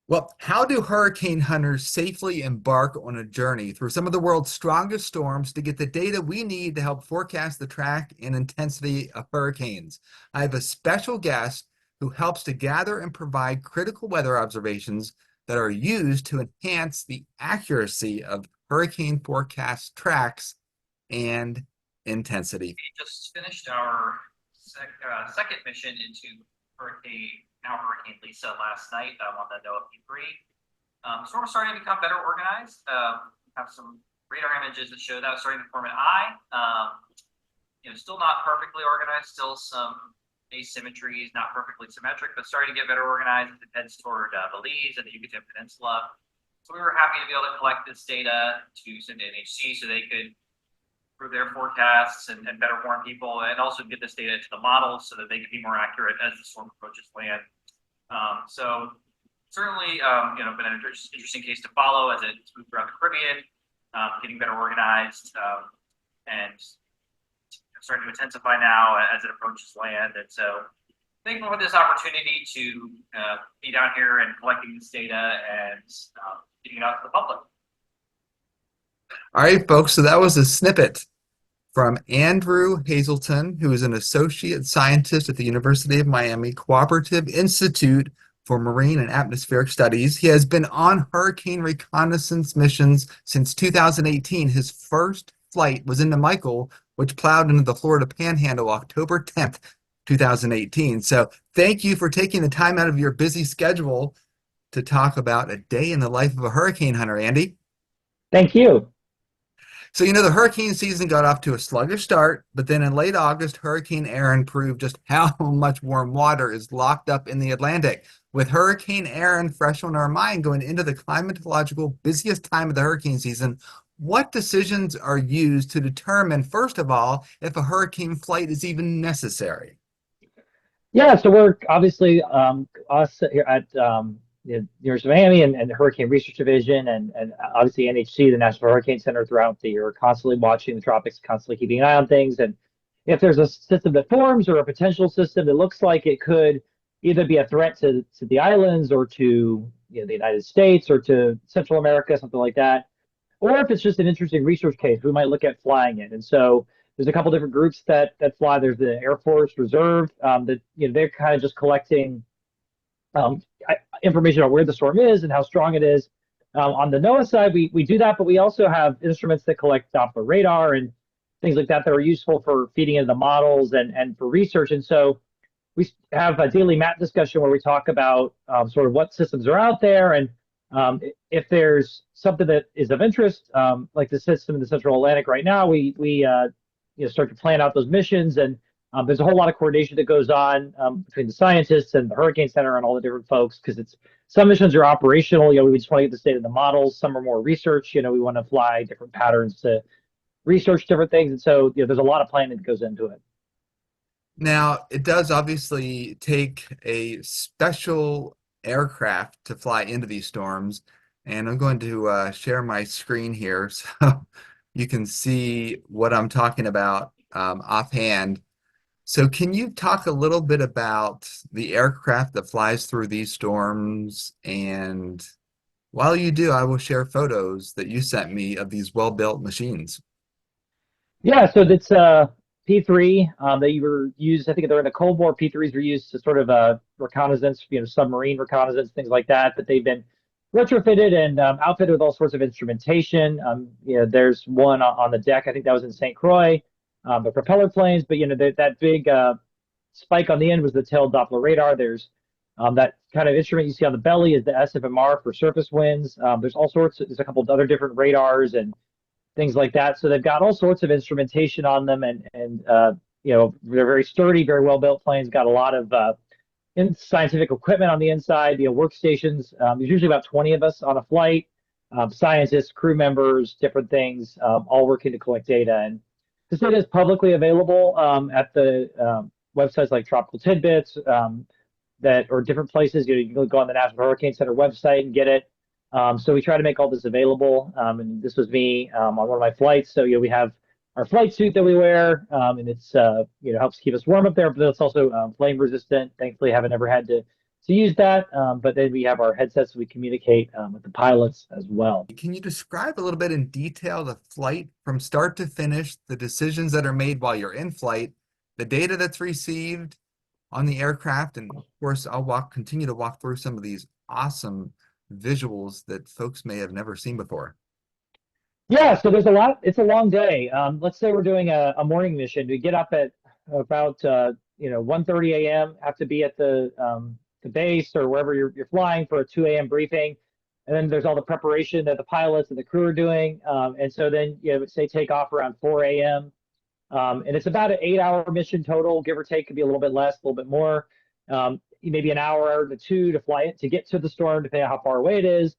Well, how do hurricane hunters safely embark on a journey through some of the world's strongest storms to get the data we need to help forecast the track and intensity of hurricanes? I have a special guest who helps to gather and provide critical weather observations that are used to enhance the accuracy of hurricane forecast tracks and intensity. We just finished our second mission into Hurricane Lisa last night on the NOAA P3. So we're starting to become better organized. Have some radar images that show that starting to form an eye. Still not perfectly organized, still some asymmetries, not perfectly symmetric, but starting to get better organized as it heads toward Belize and the Yucatan Peninsula. So we were happy to be able to collect this data to send to NHC so they could improve their forecasts and better warn people, and also get this data to the models so that they can be more accurate as the storm approaches land. So certainly, been an interesting case to follow as it's moved throughout the Caribbean, getting better organized, and starting to intensify now as it approaches land. And so thankful for this opportunity to be down here and collecting this data and getting it out to the public. All right, folks, so that was a snippet from Andrew Hazelton, who is an associate scientist at the University of Miami Cooperative Institute for Marine and Atmospheric Studies. He has been on hurricane reconnaissance missions since 2018. His first flight was into Michael, which plowed into the Florida Panhandle October 10th, 2018. So thank you for taking the time out of your busy schedule to talk about a day in the life of a hurricane hunter, Andy. Thank you. So, the hurricane season got off to a sluggish start, but then in late August, Hurricane Erin proved just how much warm water is locked up in the Atlantic. With Hurricane Erin fresh on our mind going into the climatological busiest time of the hurricane season, what decisions are used to determine, first of all, if a hurricane flight is even necessary? Yeah, so we're obviously us here at the University of Miami and the Hurricane Research Division and obviously NHC, the National Hurricane Center, throughout the year, constantly watching the tropics, constantly keeping an eye on things. And if there's a system that forms or a potential system that looks like it could either be a threat to the islands or to the United States or to Central America, something like that, or if it's just an interesting research case, we might look at flying it. And so there's a couple different groups that fly. There's the Air Force Reserve that they're kind of just collecting um, information on where the storm is and how strong it is. On the NOAA side, we do that, but we also have instruments that collect Doppler radar and things like that are useful for feeding into the models and for research. And so we have a daily MAT discussion where we talk about sort of what systems are out there, and if there's something that is of interest, like the system in the Central Atlantic right now, we start to plan out those missions. And there's a whole lot of coordination that goes on between the scientists and the Hurricane Center and all the different folks, because some missions are operational. We just want to get the state of the models. Some are more research. We want to fly different patterns to research different things. And so there's a lot of planning that goes into it. Now, it does obviously take a special aircraft to fly into these storms, and I'm going to share my screen here so you can see what I'm talking about offhand. So can you talk a little bit about the aircraft that flies through these storms? And while you do, I will share photos that you sent me of these well-built machines. Yeah, so that's P3 that you were used. I think they're in the Cold War. P3s were used to sort of reconnaissance, submarine reconnaissance, things like that. But they've been retrofitted and outfitted with all sorts of instrumentation. There's one on the deck. I think that was in St. Croix, the propeller planes. But that big spike on the end was the tail Doppler radar. There's that kind of instrument you see on the belly is the SFMR for surface winds. There's all sorts. There's a couple of other different radars and things like that. So they've got all sorts of instrumentation on them, and they're very sturdy, very well built planes. Got a lot of scientific equipment on the inside. Workstations. There's usually about 20 of us on a flight. Scientists, crew members, different things, all working to collect data. And this data is publicly available at the websites like Tropical Tidbits, or different places. You can go on the National Hurricane Center website and get it. So we try to make all this available, and this was me on one of my flights. So we have our flight suit that we wear, and it's helps keep us warm up there, but it's also flame resistant. Thankfully, haven't ever had to to use that. But then we have our headsets so we communicate with the pilots as well. Can you describe a little bit in detail the flight from start to finish, the decisions that are made while you're in flight, the data that's received on the aircraft, and of course, continue to walk through some of these awesome visuals that folks may have never seen before. Yeah, so there's a lot. It's a long day. Let's say we're doing a morning mission. We get up at about 1:30 a.m. Have to be at the base or wherever you're flying for a 2 a.m. briefing, and then there's all the preparation that the pilots and the crew are doing. And so then say take off around 4 a.m. And it's about an 8-hour mission total, give or take. Could be a little bit less, a little bit more. Maybe an hour to two to fly it to get to the storm, depending on how far away it is.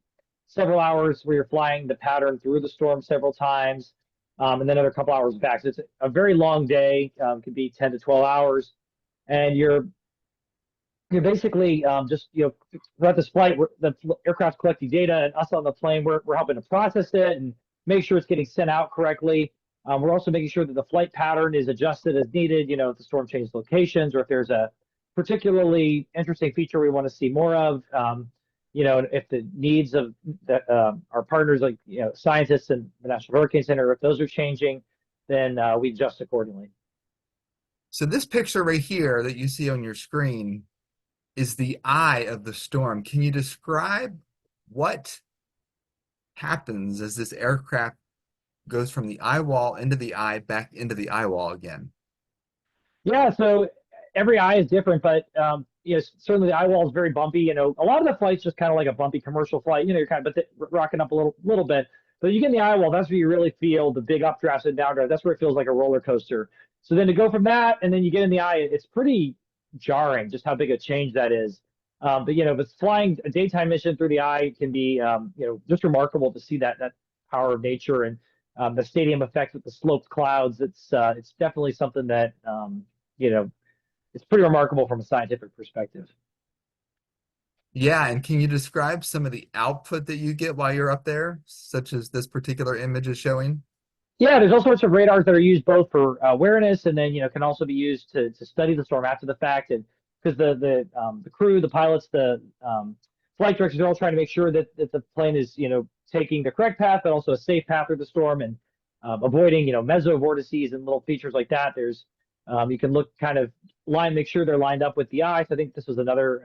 Several hours where you're flying the pattern through the storm several times, and then another couple hours back. So it's a very long day. Could be 10 to 12 hours, and you're basically just throughout this flight, the aircraft's collecting data, and us on the plane, we're helping to process it and make sure it's getting sent out correctly. We're also making sure that the flight pattern is adjusted as needed. If the storm changes locations or if there's a particularly interesting feature we want to see more of. If the needs of our partners, like scientists and the National Hurricane Center, if those are changing, then we adjust accordingly. So this picture right here that you see on your screen is the eye of the storm. Can you describe what happens as this aircraft goes from the eye wall into the eye, back into the eye wall again? Yeah, so every eye is different, but certainly the eye wall is very bumpy. A lot of the flight's just kind of like a bumpy commercial flight. You're kind of rocking up a little bit. But you get in the eye wall, that's where you really feel the big updrafts and downdrafts. That's where it feels like a roller coaster. So then to go from that, and then you get in the eye, it's pretty jarring just how big a change that is. But if it's flying a daytime mission through the eye, it can be just remarkable to see that power of nature and the stadium effect with the sloped clouds. It's definitely something that it's pretty remarkable from a scientific perspective. Yeah, and can you describe some of the output that you get while you're up there, such as this particular image is showing? Yeah, there's all sorts of radars that are used both for awareness and then can also be used to study the storm after the fact. And because the crew, the pilots, the flight directors are all trying to make sure that the plane is taking the correct path, but also a safe path through the storm and avoiding mesovortices and little features like that. There's you can look kind of make sure they're lined up with the eye. So I think this was another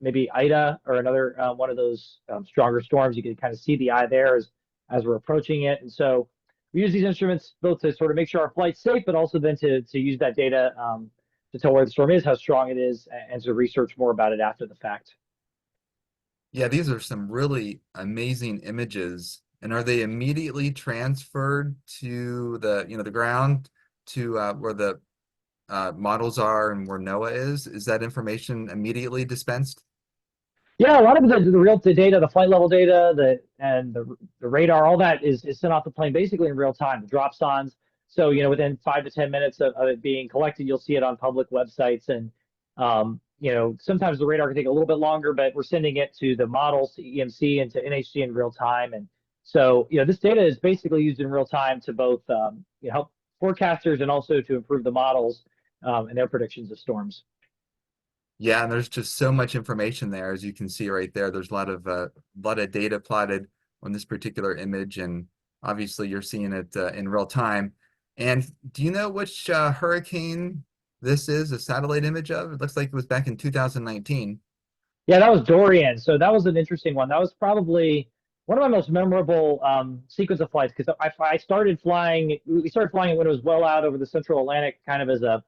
maybe Ida or another one of those stronger storms. You can kind of see the eye there as we're approaching it. And so we use these instruments both to sort of make sure our flight's safe, but also then to use that data to tell where the storm is, how strong it is, and to research more about it after the fact. Yeah, these are some really amazing images. And are they immediately transferred to the ground to where the models are and where NOAA is? Is that information immediately dispensed? Yeah, a lot of the data, the flight level data, and the radar, all that is sent off the plane basically in real time. The drop sons. So within 5 to 10 minutes of it being collected, you'll see it on public websites. And sometimes the radar can take a little bit longer, but we're sending it to the models, to EMC, and to NHC in real time. And so this data is basically used in real time to both help forecasters and also to improve the models and their predictions of storms. Yeah, and there's just so much information there, as you can see right there. There's a lot of data plotted on this particular image, and obviously you're seeing it in real time. And do you know which hurricane this is a satellite image of? It looks like it was back in 2019. Yeah, that was Dorian. So that was an interesting one. That was probably one of my most memorable sequence of flights because we started flying it when it was well out over the central Atlantic, kind of as a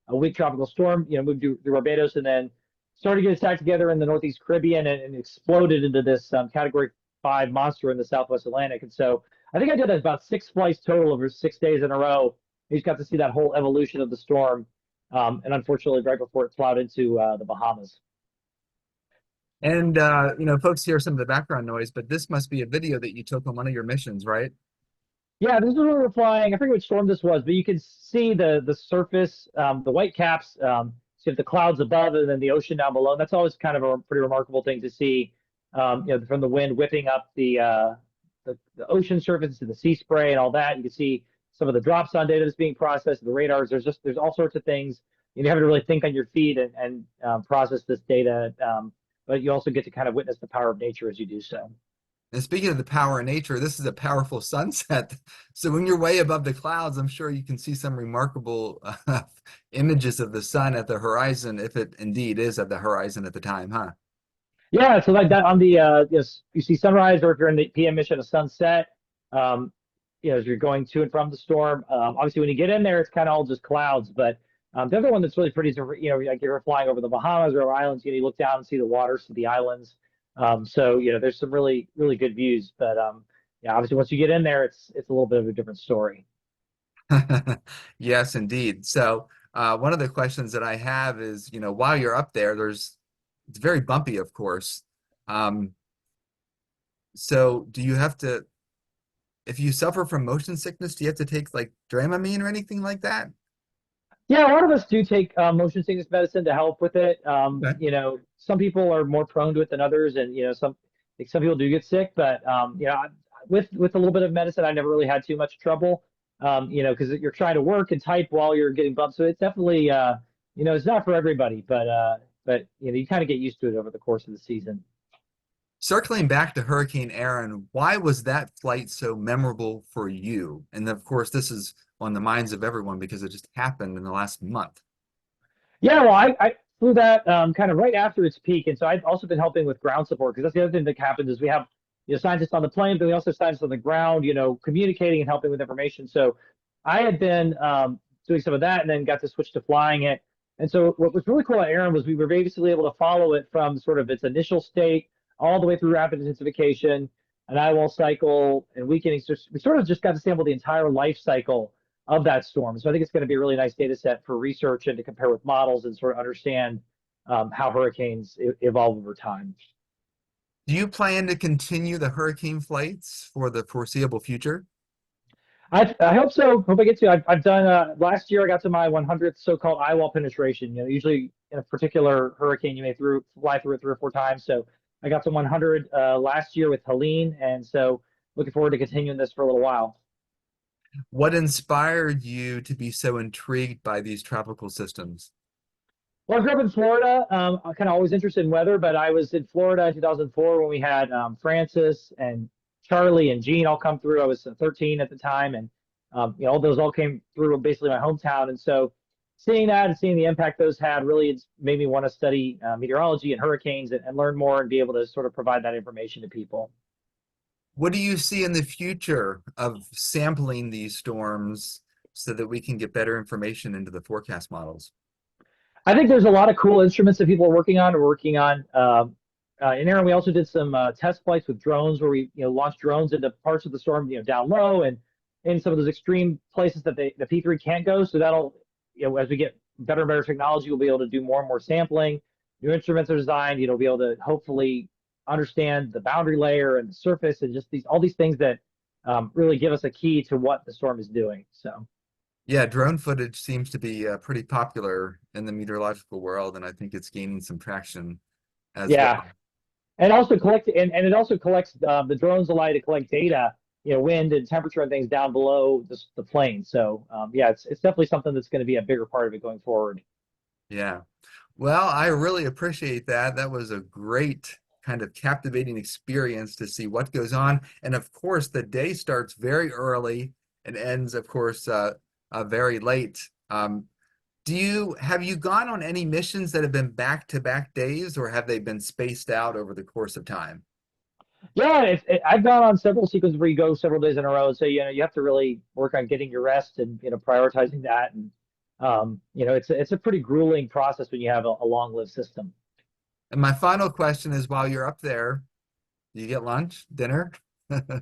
weak tropical storm, moved through Barbados and then started getting stacked together in the Northeast Caribbean and exploded into this Category 5 monster in the Southwest Atlantic. And so I think I did about 6 flights total over 6 days in a row. You just got to see that whole evolution of the storm. And unfortunately, right before it plowed into the Bahamas. And, folks hear some of the background noise, but this must be a video that you took on one of your missions, right? Yeah, this is where we're flying. I forget which storm this was, but you can see the surface, the white caps. So you have the clouds above and then the ocean down below. And that's always kind of a pretty remarkable thing to see, from the wind whipping up the ocean surface to the sea spray and all that. You can see some of the drop zone data that's being processed, the radars. There's all sorts of things. you have to really think on your feet and process this data. But you also get to kind of witness the power of nature as you do so. And speaking of the power of nature, this is a powerful sunset. So when you're way above the clouds, I'm sure you can see some remarkable images of the sun at the horizon, if it indeed is at the horizon at the time, huh? Yeah, so like that on the yes, you see sunrise, or if you're in the PM mission, a sunset. Um, as you're going to and from the storm. Obviously, when you get in there, it's kind of all just clouds. But the other one that's really pretty is, like you're flying over the Bahamas or islands, you look down and see the water, see the islands. So there's some really really good views. But yeah, obviously, once you get in there, it's a little bit of a different story. Yes, indeed. So one of the questions that I have is, while you're up there, it's very bumpy, of course. Um, so do you have to, if you suffer from motion sickness, do you have to take like Dramamine or anything like that? Yeah, a lot of us do take motion sickness medicine to help with it. Okay. Some people are more prone to it than others, and some people do get sick. But with a little bit of medicine, I never really had too much trouble. Because you're trying to work and type while you're getting bumped, so it's definitely it's not for everybody, but you kind of get used to it over the course of the season. Circling back to Hurricane Aaron, why was that flight so memorable for you? And of course, this is on the minds of everyone because it just happened in the last month. Yeah, well, I flew that kind of right after its peak, and so I've also been helping with ground support because that's the other thing that happens is we have scientists on the plane, but we also have scientists on the ground, communicating and helping with information. So I had been doing some of that, and then got to switch to flying it. And so what was really cool at Aaron was we were basically able to follow it from sort of its initial state all the way through rapid intensification, an eye wall cycle, and weakening. So we sort of just got to sample the entire life cycle of that storm. So I think it's going to be a really nice data set for research and to compare with models and sort of understand how hurricanes evolve over time. Do you plan to continue the hurricane flights for the foreseeable future? I hope so. Hope I get to. I've done last year. I got to my 100th so-called eye wall penetration. Usually in a particular hurricane, you may fly through it 3 or 4 times. So I got to 100 last year with Helene, and so looking forward to continuing this for a little while. What inspired you to be so intrigued by these tropical systems? Well, I grew up in Florida. I'm kind of always interested in weather, but I was in Florida in 2004 when we had Francis and Charlie and Gene all come through. I was 13 at the time, and all those all came through basically my hometown. And so seeing that and seeing the impact those had really made me want to study meteorology and hurricanes and learn more and be able to sort of provide that information to people. What do you see in the future of sampling these storms so that we can get better information into the forecast models? I think there's a lot of cool instruments that people are working on. We're working on in Aaron. We also did some test flights with drones where we launched drones into parts of the storm down low and in some of those extreme places that the P3 can't go. So that'll as we get better and better technology, we'll be able to do more and more sampling. New instruments are designed, be able to hopefully understand the boundary layer and the surface and just all these things that really give us a key to what the storm is doing. So. Yeah, drone footage seems to be pretty popular in the meteorological world, and I think it's gaining some traction as Yeah, well. and also it also collects the drones allow you to collect data, wind and temperature and things down below the plane. So yeah, it's definitely something that's going to be a bigger part of it going forward. Yeah. Well, I really appreciate that. That was a great kind of captivating experience to see what goes on. And of course, the day starts very early and ends, of course, very late. Have you gone on any missions that have been back-to-back days, or have they been spaced out over the course of time? Yeah, I've gone on several sequences where you go several days in a row. So you have to really work on getting your rest and prioritizing that. And it's a pretty grueling process when you have a long-lived system. And my final question is, while you're up there, do you get lunch, dinner?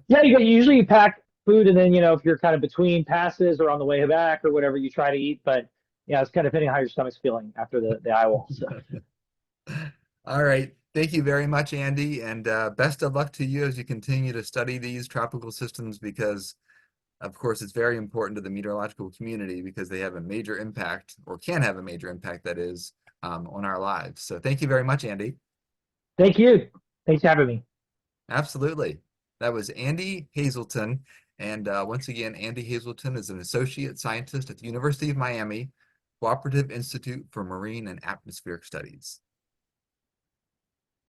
Yeah, usually you pack food, and then if you're kind of between passes or on the way back or whatever, you try to eat. But yeah, it's kind of depending on how your stomach's feeling after the eye wall. So. All right. Thank you very much, Andy, and best of luck to you as you continue to study these tropical systems because, of course, it's very important to the meteorological community because they have a major impact, or can have a major impact, that is, on our lives. So thank you very much, Andy. Thank you. Thanks for having me. Absolutely. That was Andy Hazelton. And once again, Andy Hazelton is an associate scientist at the University of Miami, Cooperative Institute for Marine and Atmospheric Studies.